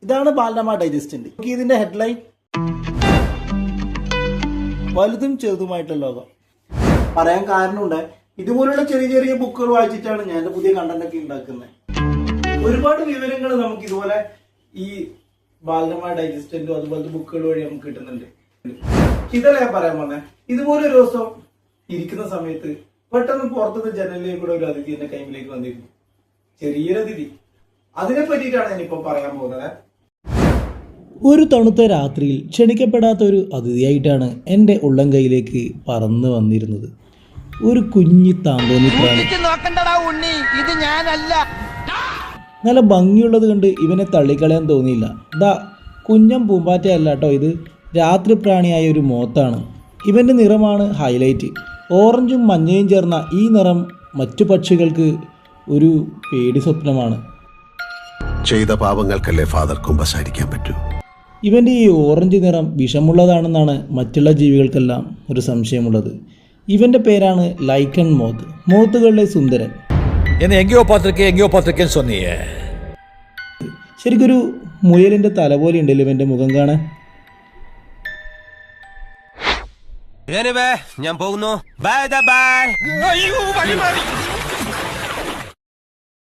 ഇതാണ് ബാലരമ ഡൈജസ്റ്റിന്റെ ഇതിന്റെ ഹെഡ്ലൈൻ. വലുതും ചെറുതുമായിട്ടുള്ള ലോകം. പറയാൻ കാരണമുണ്ട്, ഇതുപോലുള്ള ചെറിയ ചെറിയ ബുക്കുകൾ വായിച്ചിട്ടാണ് ഞാൻ എന്റെ പുതിയ കണ്ടന്റ് ഒക്കെ ഉണ്ടാക്കുന്നത്. ഒരുപാട് വിവരങ്ങൾ നമുക്ക് ഇതുപോലെ ഈ ബാലരമ ഡൈജസ്റ്റിന്റോ അതുപോലത്തെ ബുക്കുകൾ വഴി നമുക്ക് കിട്ടുന്നുണ്ട്. ഇതല്ല ഞാൻ പറയാൻ വന്നേ. ഇതുപോലെ ഒരു ദിവസം ഇരിക്കുന്ന സമയത്ത് പെട്ടെന്ന് പുറത്തുനിന്ന് ജനലിലേക്ക് കൂടെ ഒരു അതിഥി എന്റെ കൈമിലേക്ക് വന്നിരുന്നു. ചെറിയൊരു അതിഥി. അതിനെ പറ്റിയിട്ടാണ് ഞാനിപ്പോ പറയാൻ പോകുന്നത്. ഒരു തണുത്ത രാത്രിയിൽ ക്ഷണിക്കപ്പെടാത്ത ഒരു അതിഥിയായിട്ടാണ് എൻ്റെ ഉള്ളം കൈയിലേക്ക് പറന്നു വന്നിരുന്നത്. ഒരു കുഞ്ഞി താന്തോന്നി പ്രാണി. നല്ല ഭംഗിയുള്ളത് കണ്ട് ഇവനെ തള്ളിക്കളയാൻ തോന്നിയില്ല. കുഞ്ഞൻ പൂമ്പാറ്റയല്ല കേട്ടോ, ഇത് രാത്രി പ്രാണിയായ ഒരു മോത്താണ്. ഇവൻ്റെ നിറമാണ് ഹൈലൈറ്റ്. ഓറഞ്ചും മഞ്ഞയും ചേർന്ന ഈ നിറം മറ്റു പക്ഷികൾക്ക് ഒരു പേടി സ്വപ്നമാണ്. ചെയ്ത പാപങ്ങൾക്കല്ലേ ഫാദർ കുമ്പസാരിക്കാൻ പറ്റൂ. ഇവൻ്റെ ഈ ഓറഞ്ച് നിറം വിഷമുള്ളതാണെന്നാണ് മറ്റുള്ള ജീവികൾക്കെല്ലാം ഒരു സംശയമുള്ളത്. ഇവൻ്റെ പേരാണ് ലൈക്കൺ മോത്ത്, മോത്തുകളിലെ സുന്ദരൻ. ശരിക്കൊരു മുയലിൻ്റെ തല പോലെ ഉണ്ടല്ലോ ഇവൻ്റെ മുഖം കാണാൻ. ഞാൻ പോകുന്നു. Bye bye.